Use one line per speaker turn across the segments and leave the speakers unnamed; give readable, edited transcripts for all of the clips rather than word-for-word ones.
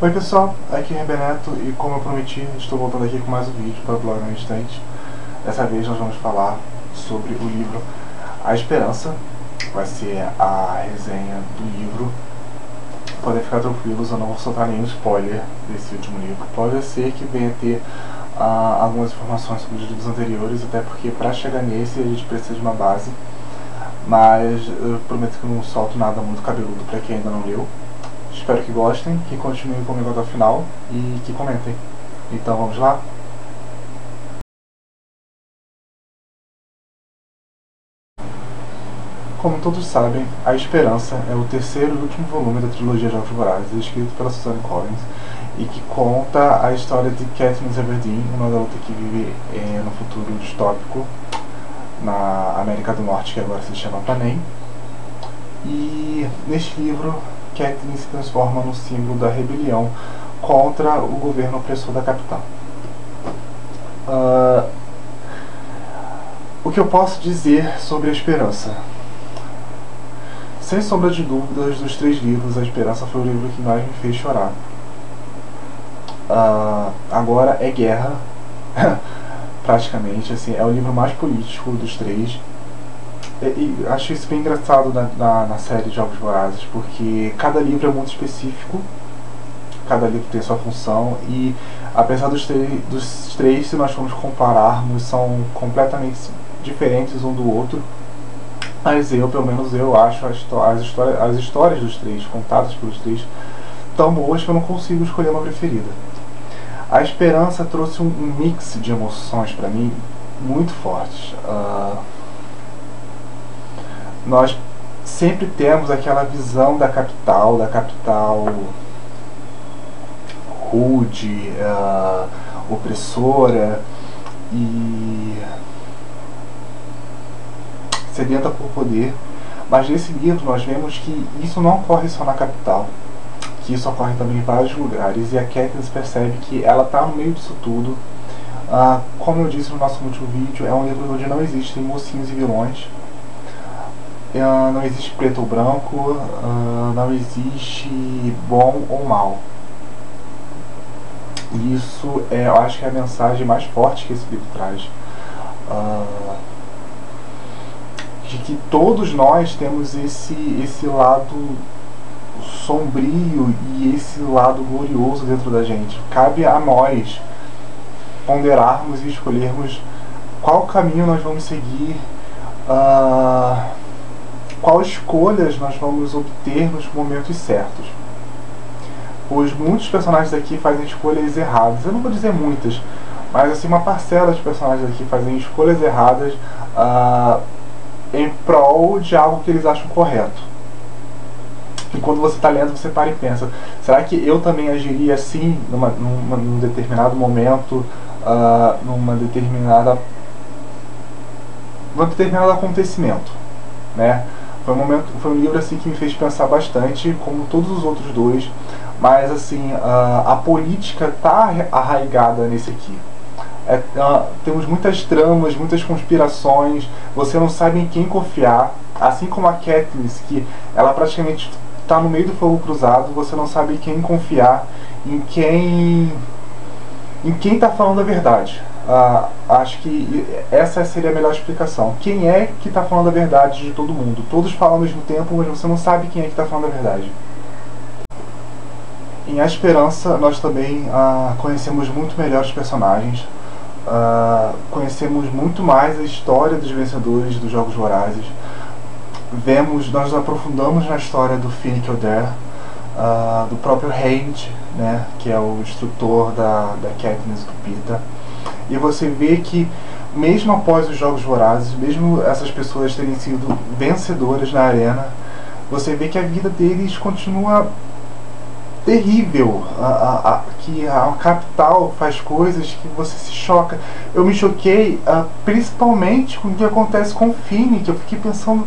Oi pessoal, aqui é Rebeneto e como eu prometi, estou voltando aqui com mais um vídeo para o blog no instante. Dessa vez nós vamos falar sobre o livro A Esperança, vai ser a resenha do livro. Podem ficar tranquilos, eu não vou soltar nenhum spoiler desse último livro. Pode ser que venha ter algumas informações sobre os livros anteriores, até porque para chegar nesse a gente precisa de uma base. Mas eu prometo que eu não solto nada muito cabeludo para quem ainda não leu. Espero que gostem, que continuem comigo até o final e que comentem. Então vamos lá? Como todos sabem, A Esperança é o terceiro e último volume da trilogia Jogos Vorazes, escrito pela Suzanne Collins, e que conta a história de Katniss Everdeen, uma garota que vive no futuro distópico na América do Norte, que agora se chama Panem. E neste livro, Katniss se transforma no símbolo da rebelião contra o governo opressor da capital. O que eu posso dizer sobre A Esperança? Sem sombra de dúvidas, dos três livros, A Esperança foi o livro que mais me fez chorar. Agora é guerra, praticamente, assim, é o livro mais político dos três. E acho isso bem engraçado na série Jogos Vorazes, porque cada livro é muito específico, cada livro tem sua função, e apesar dos três, se nós formos compararmos, são completamente diferentes um do outro. Mas pelo menos eu acho as histórias dos três, contadas pelos três, tão boas que eu não consigo escolher uma preferida. A Esperança trouxe um mix de emoções para mim muito fortes. Nós sempre temos aquela visão da capital rude, opressora e sedenta por poder, mas nesse livro nós vemos que isso não ocorre só na capital, que isso ocorre também em vários lugares, e a Katniss percebe que ela está no meio disso tudo. Como eu disse no nosso último vídeo, é um livro onde não existem mocinhos e vilões, não existe preto ou branco, não existe bom ou mal. E isso eu acho que é a mensagem mais forte que esse livro traz. De que todos nós temos esse lado sombrio e esse lado glorioso dentro da gente. Cabe a nós ponderarmos e escolhermos qual caminho nós vamos seguir, quais escolhas nós vamos obter nos momentos certos. Pois muitos personagens aqui fazem escolhas erradas. Eu não vou dizer muitas, mas assim, uma parcela de personagens aqui fazem escolhas erradas em prol de algo que eles acham correto. E quando você está lendo, você para e pensa, será que eu também agiria assim num determinado momento, num determinado acontecimento, né? Foi um livro assim que me fez pensar bastante, como todos os outros dois, mas assim, a política está arraigada nesse aqui. Temos muitas tramas, muitas conspirações, você não sabe em quem confiar, assim como a Katniss, que ela praticamente está no meio do fogo cruzado, você não sabe em quem confiar, em quem está falando a verdade. Acho que essa seria a melhor explicação. Quem é que está falando a verdade de todo mundo? Todos falam ao mesmo tempo, mas você não sabe quem é que está falando a verdade. Em A Esperança, nós também conhecemos muito melhor os personagens. Conhecemos muito mais a história dos vencedores dos Jogos Vorazes. Nós aprofundamos na história do Finnick Odair, do próprio Haymitch, né, que é o instrutor da Katniss do Peeta. E você vê que mesmo após os Jogos Vorazes, mesmo essas pessoas terem sido vencedoras na arena, você vê que a vida deles continua terrível, que a capital faz coisas que você se choca. Eu me choquei principalmente com o que acontece com o Finnick, que eu fiquei pensando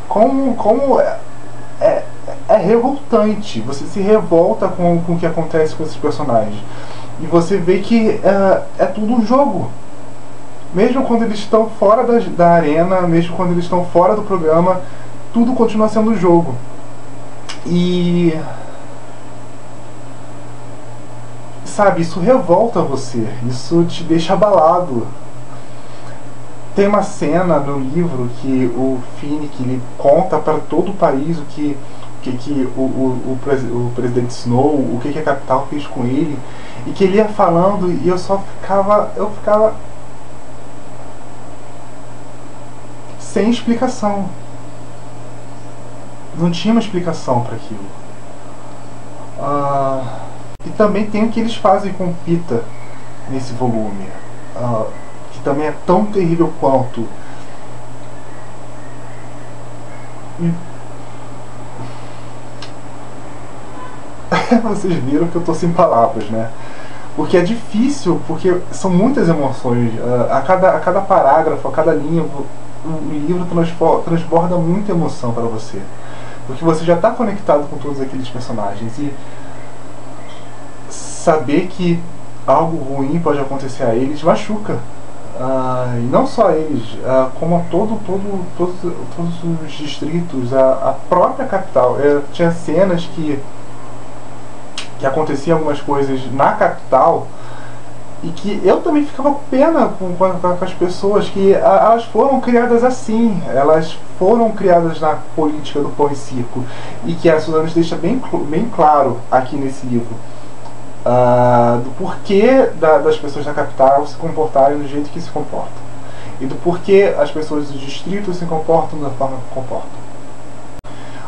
como é revoltante. Você se revolta com o que acontece com esses personagens, e você vê que é tudo um jogo. Mesmo quando eles estão fora da arena, mesmo quando eles estão fora do programa, tudo continua sendo um jogo. E sabe, isso revolta você, isso te deixa abalado. Tem uma cena no livro que o Finnick ele conta para todo o país o que o presidente Snow, o que a capital fez com ele, e que ele ia falando e eu ficava sem explicação. Não tinha uma explicação para aquilo. E também tem o que eles fazem com Peeta nesse volume, que também é tão terrível quanto. Vocês viram que eu tô sem palavras, né? Porque é difícil, porque são muitas emoções. A cada parágrafo, a cada linha, o livro transborda muita emoção para você. Porque você já está conectado com todos aqueles personagens. E saber que algo ruim pode acontecer a eles machuca. E não só eles, como a todos os distritos, a própria capital. Tinha cenas que aconteciam algumas coisas na capital e que eu também ficava com pena com as pessoas que elas foram criadas assim, elas foram criadas na política do pão e circo, e que a Suzane deixa bem claro aqui nesse livro do porquê das pessoas da capital se comportarem do jeito que se comportam e do porquê as pessoas do distrito se comportam da forma que comportam.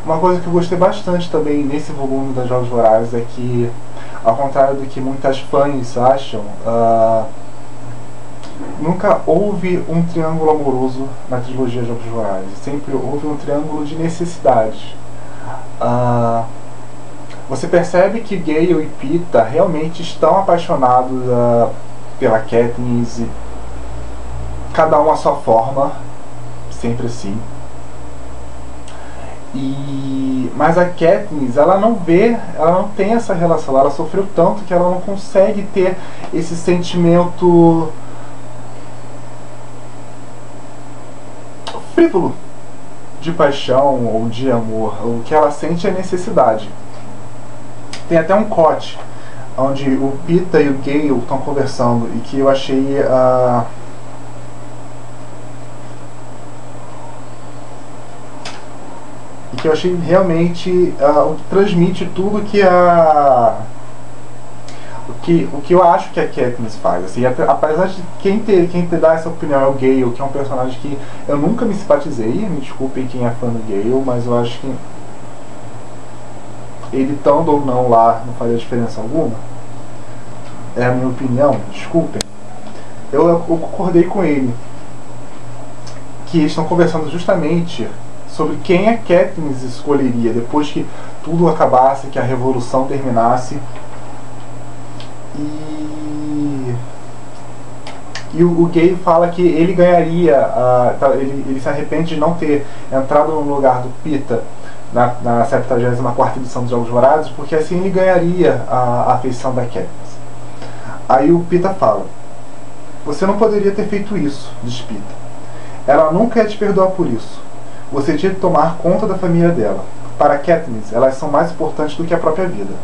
Uma coisa que eu gostei bastante também nesse volume das Jogos Vorazes é que, ao contrário do que muitas fãs acham, nunca houve um triângulo amoroso na trilogia Jogos Vorazes. Sempre houve um triângulo de necessidades. Você percebe que Gale e Peeta realmente estão apaixonados pela Katniss, cada um à sua forma, sempre assim. Mas a Katniss, ela não tem essa relação, ela sofreu tanto que ela não consegue ter esse sentimento frívolo de paixão ou de amor. O que ela sente é necessidade. Tem até um corte onde o Peeta e o Gale estão conversando e que eu achei realmente o que transmite tudo que o que eu acho que a Katniss faz. Assim, apesar de quem dá essa opinião é o Gale, que é um personagem que eu nunca me simpatizei, me desculpem quem é fã do Gale, mas eu acho que ele estando ou não lá não faria diferença alguma. É a minha opinião, desculpem. Eu concordei com ele, que eles estão conversando justamente sobre quem a Katniss escolheria depois que tudo acabasse, que a revolução terminasse. E o Gale fala que ele ganharia, ele se arrepende de não ter entrado no lugar do Peeta na 74ª edição dos Jogos Vorazes, porque assim ele ganharia a afeição da Katniss. Aí o Peeta fala: você não poderia ter feito isso, diz Peeta. Ela nunca ia te perdoar por isso. Você tinha de tomar conta da família dela. Para Katniss, elas são mais importantes do que a própria vida.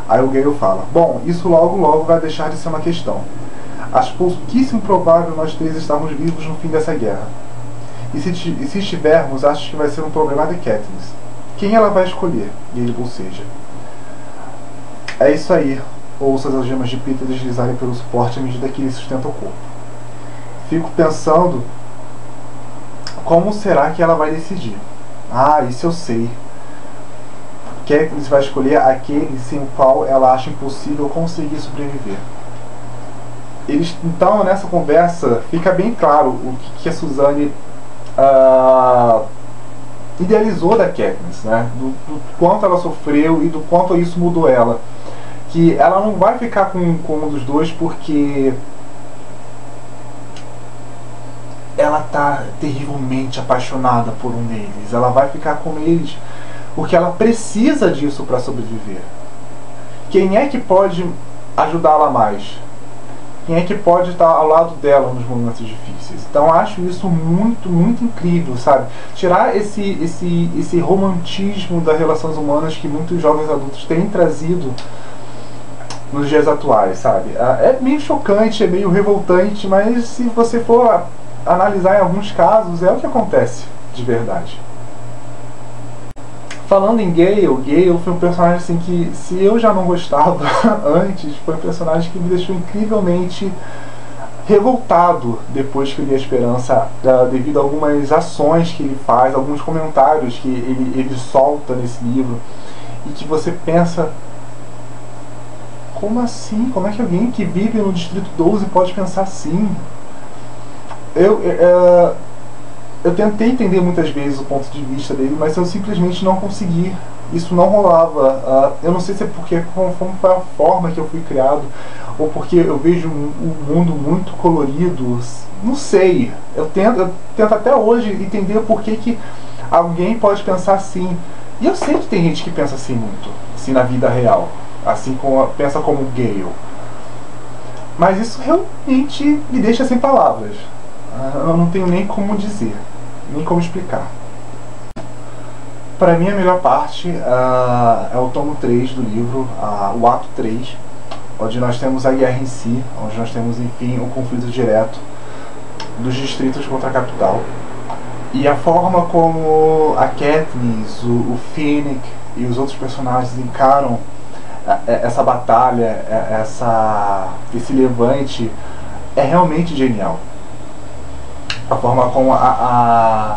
Aí o Gale fala: bom, isso logo vai deixar de ser uma questão. Acho pouquíssimo provável nós três estarmos vivos no fim dessa guerra. E se estivermos, acho que vai ser um problema de Katniss. Quem ela vai escolher? E ele boceja. É isso aí. Ouço as algemas de Peeta deslizarem pelo suporte à medida que ele sustenta o corpo. Fico pensando, como será que ela vai decidir? Isso eu sei. Katniss vai escolher aquele sem o qual ela acha impossível conseguir sobreviver. Então, nessa conversa, fica bem claro o que a Suzane idealizou da Katniss, né? Do quanto ela sofreu e do quanto isso mudou ela. Que ela não vai ficar com um dos dois porque ela tá terrivelmente apaixonada por um deles. Ela vai ficar com eles porque ela precisa disso para sobreviver. Quem é que pode ajudá-la mais? Quem é que pode estar ao lado dela nos momentos difíceis? Então acho isso muito, muito incrível, sabe? Tirar esse romantismo das relações humanas que muitos jovens adultos têm trazido nos dias atuais, sabe? É meio chocante, é meio revoltante, mas se você for analisar em alguns casos, é o que acontece de verdade. Falando em Gale foi um personagem assim que, se eu já não gostava antes, foi um personagem que me deixou incrivelmente revoltado depois que eu li A Esperança, devido a algumas ações que ele faz, alguns comentários que ele solta nesse livro, e que você pensa, como assim? Como é que alguém que vive no Distrito 12 pode pensar assim? Eu tentei entender muitas vezes o ponto de vista dele, mas eu simplesmente não consegui. Isso não rolava. Eu não sei se é porque foi a forma que eu fui criado, ou porque eu vejo um mundo muito colorido. Não sei. Eu tento até hoje entender por que alguém pode pensar assim. E eu sei que tem gente que pensa assim muito, assim na vida real, assim pensa como Gale. Mas isso realmente me deixa sem palavras. Eu não tenho nem como dizer, nem como explicar. Para mim a melhor parte é o tomo 3 do livro, o ato 3, onde nós temos a guerra em si, onde nós temos, enfim, o conflito direto dos distritos contra a capital. E a forma como a Katniss, o Finnick e os outros personagens encaram essa batalha, esse levante, é realmente genial. A forma como a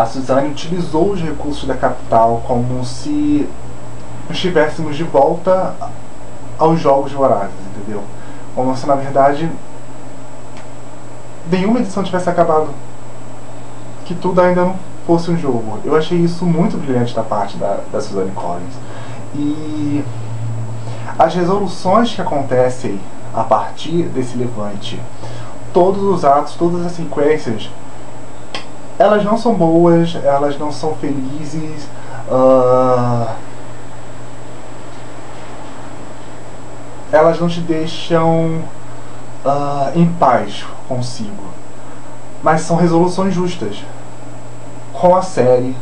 Suzanne utilizou os recursos da capital como se estivéssemos de volta aos Jogos Vorazes, entendeu? Como se, na verdade, nenhuma edição tivesse acabado, que tudo ainda não fosse um jogo. Eu achei isso muito brilhante da parte da Suzanne Collins. E as resoluções que acontecem a partir desse levante, todos os atos, todas as sequências, elas não são boas, elas não são felizes, elas não te deixam em paz consigo, mas são resoluções justas, com a série,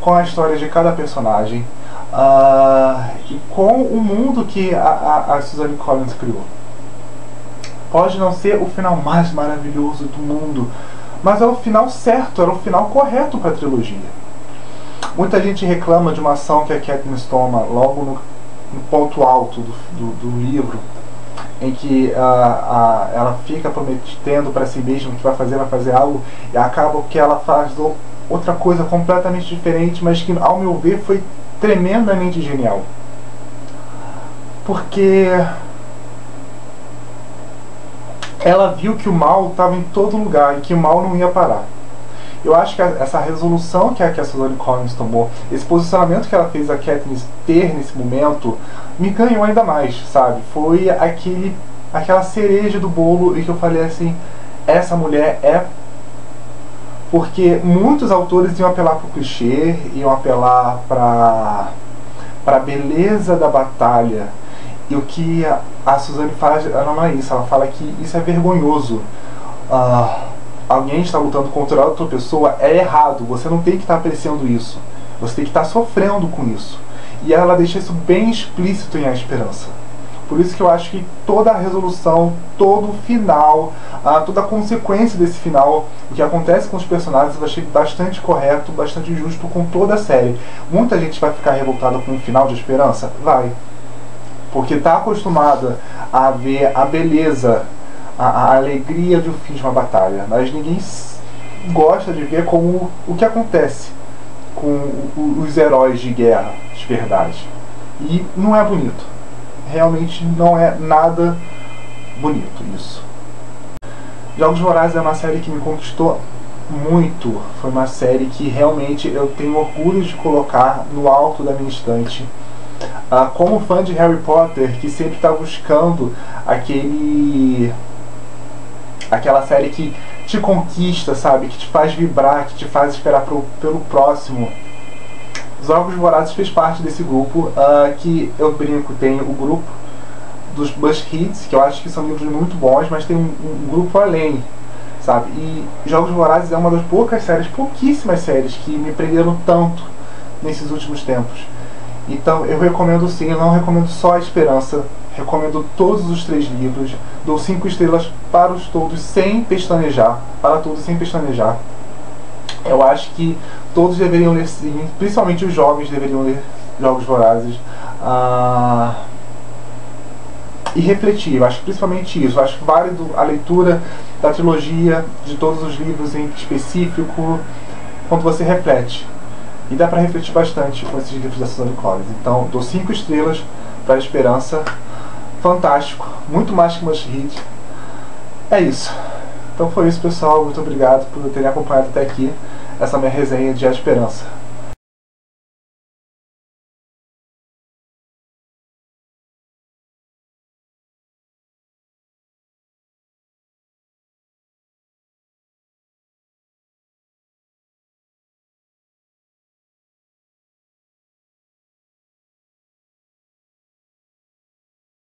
com a história de cada personagem, e com o mundo que a Suzanne Collins criou. Pode não ser o final mais maravilhoso do mundo, mas é o final certo, era o final correto para a trilogia. Muita gente reclama de uma ação que a Katniss toma logo no ponto alto do livro, em que ela fica prometendo para si mesma que vai fazer algo, e acaba que ela faz outra coisa completamente diferente, mas que, ao meu ver, foi tremendamente genial. Porque ela viu que o mal estava em todo lugar e que o mal não ia parar. Eu acho que essa resolução que a Suzanne Collins tomou, esse posicionamento que ela fez a Katniss ter nesse momento, me ganhou ainda mais, sabe? Foi aquela cereja do bolo e que eu falei assim, essa mulher é... Porque muitos autores iam apelar para o clichê, iam apelar para a beleza da batalha. E o que a Suzanne faz, ela não é isso, ela fala que isso é vergonhoso. Alguém está lutando contra outra pessoa, é errado, você não tem que estar apreciando isso, você tem que estar sofrendo com isso. E ela deixa isso bem explícito em A Esperança. Por isso que eu acho que toda a resolução, todo o final, toda a consequência desse final, o que acontece com os personagens, eu achei bastante correto, bastante justo com toda a série. Muita gente vai ficar revoltada com o final de Esperança? Vai. Porque está acostumada a ver a beleza, a alegria de um fim de uma batalha. Mas ninguém gosta de ver como o que acontece com os heróis de guerra, de verdade. E não é bonito. Realmente não é nada bonito isso. Jogos Vorazes é uma série que me conquistou muito. Foi uma série que realmente eu tenho orgulho de colocar no alto da minha estante. Como fã de Harry Potter, que sempre está buscando aquela série que te conquista, sabe? Que te faz vibrar, que te faz esperar pelo próximo. Jogos Vorazes fez parte desse grupo, que eu brinco, tem o grupo dos must hits, que eu acho que são livros muito bons, mas tem um grupo além, sabe? E Jogos Vorazes é uma das pouquíssimas séries que me prenderam tanto nesses últimos tempos. Então eu recomendo sim, eu não recomendo só A Esperança, recomendo todos os 3 livros, dou 5 estrelas para os todos sem pestanejar, para todos sem pestanejar. Eu acho que todos deveriam ler sim, principalmente os jovens deveriam ler Jogos Vorazes. E refletir, eu acho que principalmente isso, eu acho válido a leitura da trilogia, de todos os livros em específico, quando você reflete. E dá para refletir bastante com esses livros da Suzanne Collins. Então, dou 5 estrelas para A Esperança. Fantástico, muito mais que must read. É isso. Então foi isso, pessoal. Muito obrigado por terem acompanhado até aqui essa minha resenha de A Esperança.